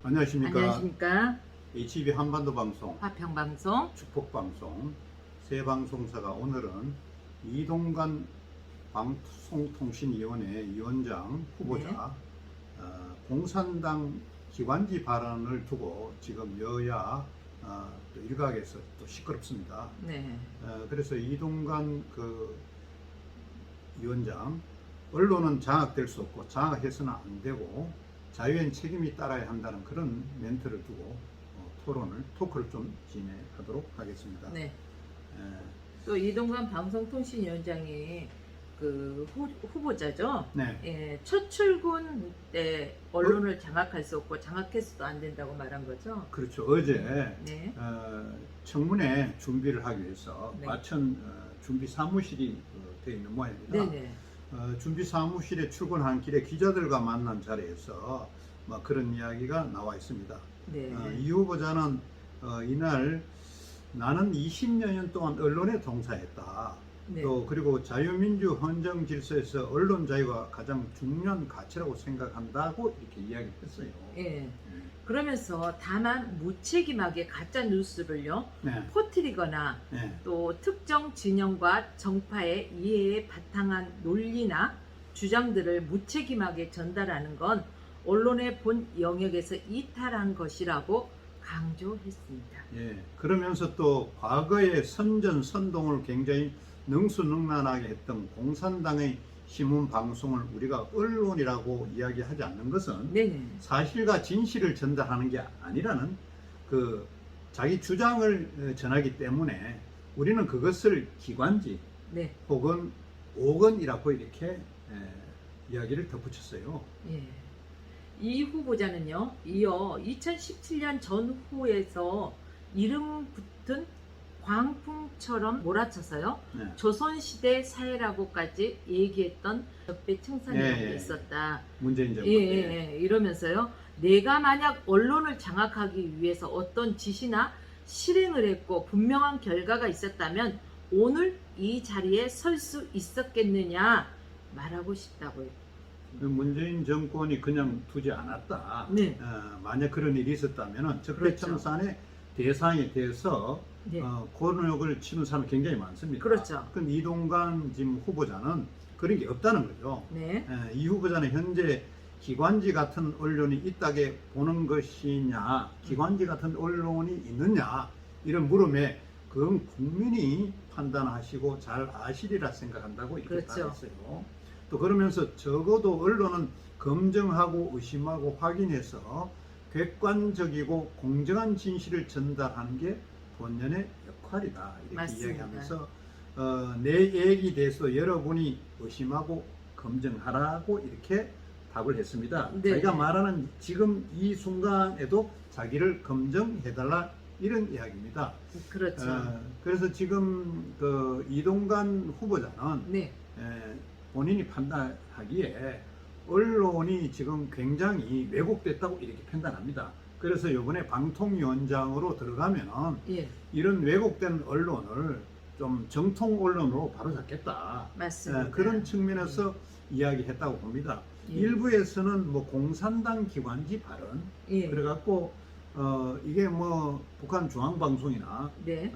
안녕하십니까. 안녕하십니까. HB 한반도 방송, 화평방송. 축복 방송 세 방송사가 오늘은 이동관 방송통신위원회 위원장 후보자 네. 공산당 기관지 발언을 두고 지금 여야 또 일각에서 또 시끄럽습니다. 네. 그래서 이동관 위원장, 언론은 장악될 수 없고 장악해서는 안 되고 자유엔 책임이 따라야 한다는 그런 멘트를 두고 토크를 좀 진행하도록 하겠습니다. 네. 또 이동관 방송통신위원장이 후보자죠. 네. 예, 첫 출근 때 언론을 장악할 수 없고 장악해서도 안 된다고 말한 거죠. 그렇죠. 어제 네. 청문회 준비를 하기 위해서 네. 마천 준비 사무실이 되어 있는 모양입니다. 네네. 준비 사무실에 출근한 길에 기자들과 만난 자리에서 그런 이야기가 나와 있습니다. 네. 이 후보자는 이날 나는 20여 년 동안 언론에 동사했다. 네. 또 그리고 자유민주 헌정 질서에서 언론 자유가 가장 중요한 가치라고 생각한다고 이렇게 이야기했어요. 예. 그러면서 다만 무책임하게 가짜 뉴스를요 네. 퍼뜨리거나 네. 또 특정 진영과 정파의 이해에 바탕한 논리나 주장들을 무책임하게 전달하는 건 언론의 본 영역에서 이탈한 것이라고 강조했습니다. 예. 그러면서 또 과거의 선전선동을 굉장히 능수능란하게 했던 공산당의 신문 방송을 우리가 언론이라고 이야기하지 않는 것은 네네. 사실과 진실을 전달하는 게 아니라는 자기 주장을 전하기 때문에 우리는 그것을 기관지 네. 혹은 오건이라고 이렇게 이야기를 덧붙였어요. 예. 이 후보자는요, 이어 2017년 전후에서 이름 붙은 광풍처럼 몰아쳐서요, 네. 조선시대 사회라고까지 얘기했던 적배 청산이 예, 예. 있었다. 문재인 정부 예, 때. 예, 예. 이러면서요, 내가 만약 언론을 장악하기 위해서 어떤 지시나 실행을 했고 분명한 결과가 있었다면 오늘 이 자리에 설 수 있었겠느냐 말하고 싶다고요. 문재인 정권이 그냥 두지 않았다. 네. 만약 그런 일이 있었다면 적폐청산의 대상에 대해서 네. 곤욕을 치는 사람이 굉장히 많습니다. 그렇죠. 그럼 이동관 지금 후보자는 그런 게 없다는 거죠. 네. 이 후보자는 현재 기관지 같은 언론이 있다게 보는 것이냐, 기관지 같은 언론이 있느냐 이런 물음에 그건 국민이 판단하시고 잘 아시리라 생각한다고 이렇게 그렇죠. 답했어요. 또 그러면서 적어도 언론은 검증하고 의심하고 확인해서 객관적이고 공정한 진실을 전달하는 게 본연의 역할이다 이렇게 맞습니다. 이야기하면서 내 얘기에 대해서 여러분이 의심하고 검증하라고 이렇게 답을 했습니다. 네. 자기가 말하는 지금 이 순간에도 자기를 검증해달라 이런 이야기입니다. 그렇죠. 그래서 지금 이동관 후보자는 네. 본인이 판단하기에 언론이 지금 굉장히 왜곡됐다고 이렇게 판단합니다. 그래서 이번에 방통위원장으로 들어가면은 예. 이런 왜곡된 언론을 좀 정통 언론으로 바로잡겠다. 맞습니다. 그런 측면에서 이야기했다고 봅니다. 예. 일부에서는 공산당 기관지 발언, 예. 그래갖고 이게 북한 중앙방송이나 네.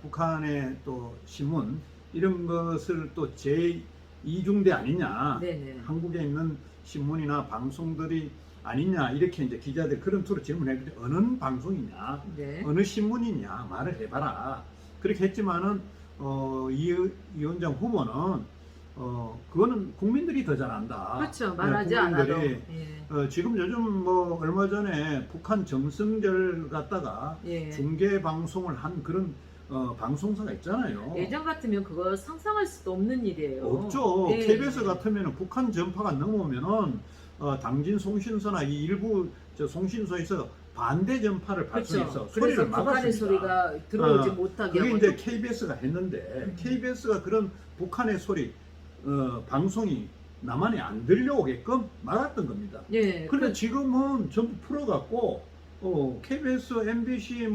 북한의 또 신문 이런 것을 또 제2중대 아니냐, 네네. 한국에 있는 신문이나 방송들이 아니냐 이렇게 이제 기자들 그런 투로 질문했는데 어느 방송이냐, 네. 어느 신문이냐 말을 해봐라. 그렇게 했지만은 이 위원장 후보는 그거는 국민들이 더 잘한다. 그렇죠. 말하지 않아도. 국민들이 예. 지금 요즘 얼마 전에 북한 정승절 갖다가 예. 중계 방송을 한 그런 방송사가 있잖아요. 예전 같으면 그거 상상할 수도 없는 일이에요. 없죠. 예. KBS 같으면 북한 전파가 넘어오면은 당진 송신소나 이 일부 송신소에서 반대 전파를 발송해서 그렇죠. 소리를 그래서 북한의 막았습니다. 소리가 들어오지 못하게 그게 하고. 이제 KBS가 했는데 KBS가 그런 북한의 소리 방송이 남한에 안 들려오게끔 막았던 겁니다. 예. 그런데 지금은 전부 풀어갖고 KBS, MBC,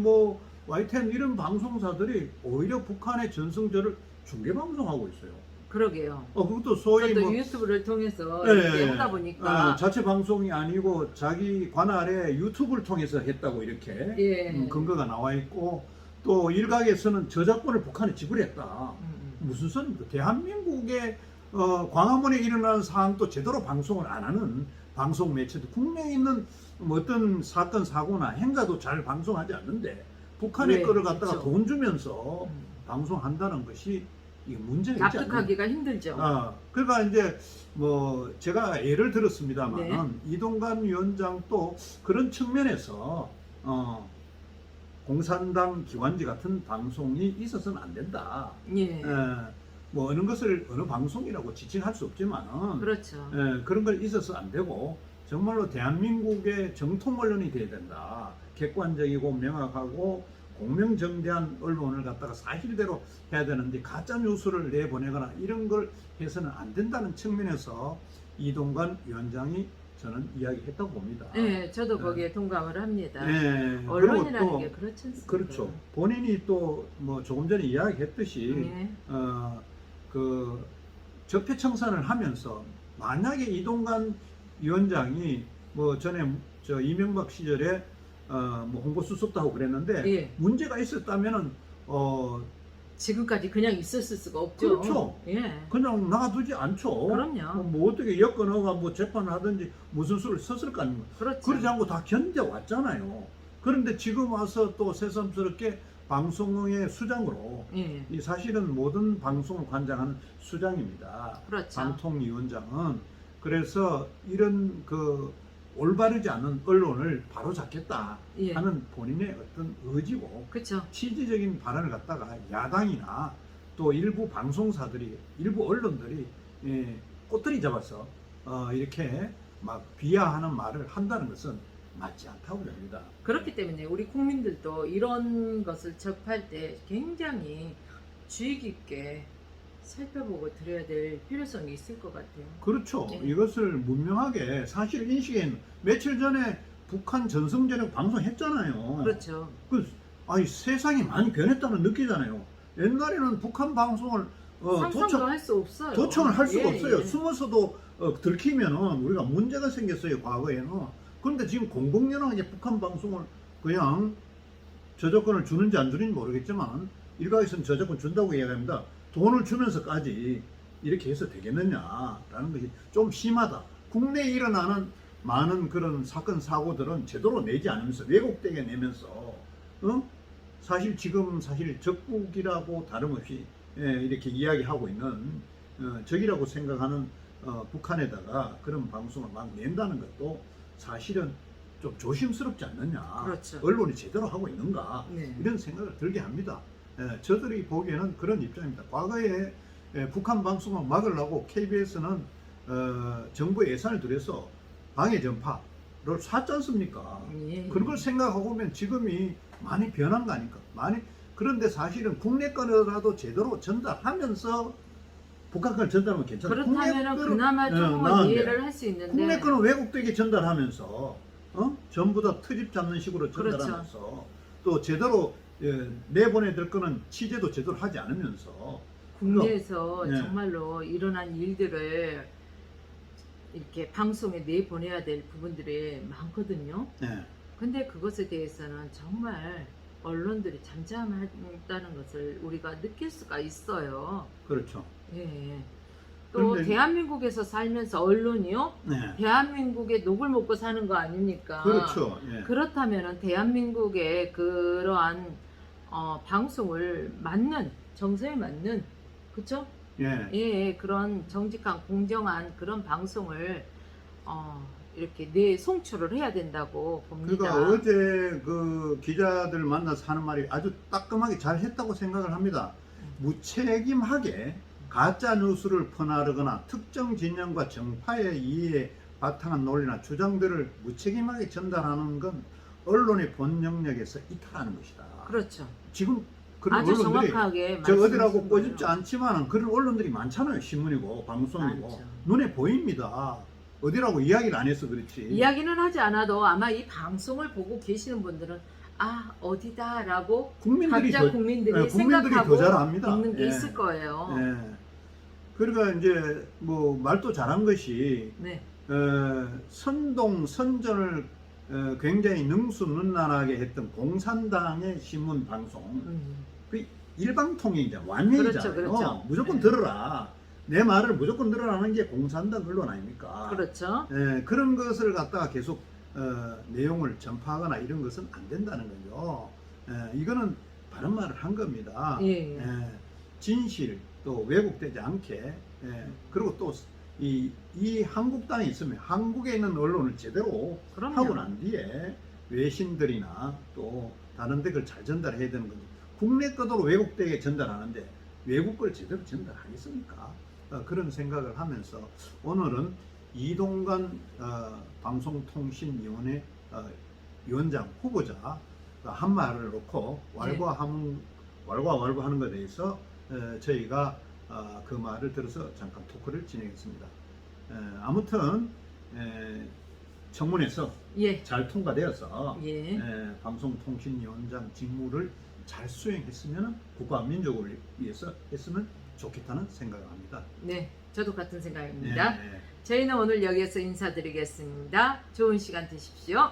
YTN 이런 방송사들이 오히려 북한의 전승절을 중계 방송하고 있어요. 그러게요. 그것도 소위 저도 뭐 유튜브를 통해서 예, 이렇게 예, 하다 보니까 자체 방송이 아니고 자기 관할에 유튜브를 통해서 했다고 이렇게 예. 근거가 나와 있고, 또 일각에서는 저작권을 북한에 지불했다. 무슨 소리입니까? 대한민국의 광화문에 일어나는 사항도 제대로 방송을 안 하는 방송 매체도, 국내에 있는 뭐 어떤 사건 사고나 행사도 잘 방송하지 않는데 북한의 네, 거를 갖다가 그렇죠. 돈 주면서 방송한다는 것이 이게 문제가 있지 않나요? 납득하기가 힘들죠. 그러니까 이제 뭐 제가 예를 들었습니다만 네. 이동관 위원장도 그런 측면에서 공산당 기관지 같은 방송이 있어서는 안 된다. 예. 뭐 어느 것을 어느 방송이라고 지칭할 수 없지만 그렇죠. 그런 걸 있어서 안 되고 정말로 대한민국의 정통 언론이 돼야 된다. 객관적이고 명확하고 공명정대한 언론을 갖다가 사실대로 해야 되는데 가짜 뉴스를 내보내거나 이런 걸 해서는 안 된다는 측면에서 이동관 위원장이 저는 이야기했다고 봅니다. 네, 저도 거기에 동감을 합니다. 네, 언론이라는 그리고 또 게 그렇지 않습니까? 그렇죠. 본인이 또 뭐 조금 전에 이야기했듯이 네. 그 적폐청산을 하면서 만약에 이동관 위원장이 뭐 전에 저 이명박 시절에 뭐 홍보수석도 하고 그랬는데 예. 문제가 있었다면은 지금까지 그냥 있었을 수가 없죠. 그렇죠. 예. 그냥 놔두지 않죠. 그럼요. 뭐 어떻게 여건허가 뭐 재판을 하든지 무슨 수를 썼을 거 아닙니까? 그렇죠. 그러지 않고 다 견뎌왔잖아요. 그런데 지금 와서 또 새삼스럽게 방송의 수장으로, 예. 이 사실은 모든 방송을 관장하는 수장입니다. 그렇죠. 방통위원장은. 그래서 이런 그 올바르지 않은 언론을 바로잡겠다 예. 하는 본인의 어떤 의지고 그렇죠. 취지적인 발언을 갖다가 야당이나 또 일부 방송사들이, 일부 언론들이 꼬투리 잡아서 이렇게 막 비하하는 말을 한다는 것은 맞지 않다고 봅니다. 그렇기 때문에 우리 국민들도 이런 것을 접할 때 굉장히 주의 깊게 살펴보고 들어야 될 필요성이 있을 것 같아요. 그렇죠. 네. 이것을 문명하게 사실 인식엔 며칠 전에 북한 전승전역 방송했잖아요. 그렇죠. 아니 세상이 많이 변했다는 느끼잖아요. 옛날에는 북한 방송을 상상도 할 수 없어요. 도청을 할 수가 예, 없어요. 예. 숨어서도 들키면은 우리가 문제가 생겼어요. 과거에는. 그런데 지금 공공연하게 이제 북한 방송을 그냥 저작권을 주는지 안 주는지 모르겠지만 일각에서는 저작권 준다고 이야기합니다. 돈을 주면서까지 이렇게 해서 되겠느냐라는 것이 좀 심하다. 국내에 일어나는 많은 그런 사건 사고들은 제대로 내지 않으면서 왜곡되게 내면서 사실 지금 사실 적국이라고 다름없이 이렇게 이야기하고 있는 적이라고 생각하는 북한에다가 그런 방송을 막 낸다는 것도 사실은 좀 조심스럽지 않느냐. 그렇죠. 언론이 제대로 하고 있는가. 네. 이런 생각을 들게 합니다. 저들이 보기에는 그런 입장입니다. 과거에 북한 방송을 막으려고 KBS는 정부 예산을 들여서 방해 전파를 샀지 않습니까? 예. 그런 걸 생각하고 보면 지금이 많이 변한 거 아닙니까? 그런데 사실은 국내 거라도 제대로 전달하면서 북한 걸 전달하면 괜찮아요. 그렇다면 그나마 조금은 나은데 이해를 할 수 있는데 국내 거는 왜곡되게 전달하면서 전부 다 트집 잡는 식으로 그렇죠. 전달하면서 또 제대로 내보내 될 거는 취재도 제대로 하지 않으면서 국내에서 네. 정말로 일어난 일들을 이렇게 방송에 내보내야 될 부분들이 많거든요. 네. 근데 그것에 대해서는 정말 언론들이 잠잠하다는 것을 우리가 느낄 수가 있어요. 그렇죠. 예. 또 그런데- 대한민국에서 살면서 언론이요? 네. 대한민국의 녹을 먹고 사는 거 아닙니까? 그렇죠. 예. 그렇다면은 대한민국의 그러한 방송을 맞는 정서에 맞는 그쵸? 예. 예, 그런 정직한 공정한 그런 방송을 이렇게 송출을 해야 된다고 봅니다. 그러니까 어제 그 기자들 만나서 하는 말이 아주 따끔하게 잘 했다고 생각을 합니다. 무책임하게 가짜 뉴스를 퍼나르거나 특정 진영과 정파의 이해에 바탕한 논리나 주장들을 무책임하게 전달하는 건 언론의 본 영역에서 이탈하는 것이다. 그렇죠. 지금 그런 아주 언론들이 정확하게 저 어디라고 말씀하신 꼬집지 거예요. 않지만 그런 언론들이 많잖아요. 신문이고 방송이고 많죠. 눈에 보입니다. 어디라고 이야기를 안 해서 그렇지. 이야기는 하지 않아도 아마 이 방송을 보고 계시는 분들은 아 어디다라고 국민들이 각자 더, 국민들이 국민들이 생각하고 더 잘 압니다. 있는 게 예. 있을 거예요. 예. 그러니까 이제 뭐 말도 잘한 것이 네. 선동 선전을 굉장히 능수능란하게 했던 공산당의 신문 방송 그 일방통행이잖아, 완전이잖아요. 그렇죠, 그렇죠. 무조건 네. 들어라. 내 말을 무조건 들어라는 게 공산당 언론 아닙니까? 그렇죠. 그런 것을 갖다가 계속 내용을 전파하거나 이런 것은 안 된다는 거죠. 이거는 바른 말을 한 겁니다. 예, 예. 진실 또 왜곡되지 않게 그리고 또 이 한국당에 있으면 한국에 있는 언론을 제대로 그럼요. 하고 난 뒤에 외신들이나 또 다른 데 그걸 잘 전달해야 되는 거죠. 국내 거도 왜곡되게 전달하는데 외국 걸 제대로 전달하겠습니까? 그런 생각을 하면서 오늘은 이동관 방송통신위원회 위원장 후보자 한 말을 놓고 왈가왈부하는 것에 대해서 저희가 그 말을 들어서 잠깐 토크를 진행했습니다. 아무튼 청문회에서 예. 잘 통과되어서 예. 방송통신위원장 직무를 잘 수행했으면 국가와 민족을 위해서 했으면 좋겠다는 생각을 합니다. 네. 저도 같은 생각입니다. 네. 저희는 오늘 여기에서 인사드리겠습니다. 좋은 시간 되십시오.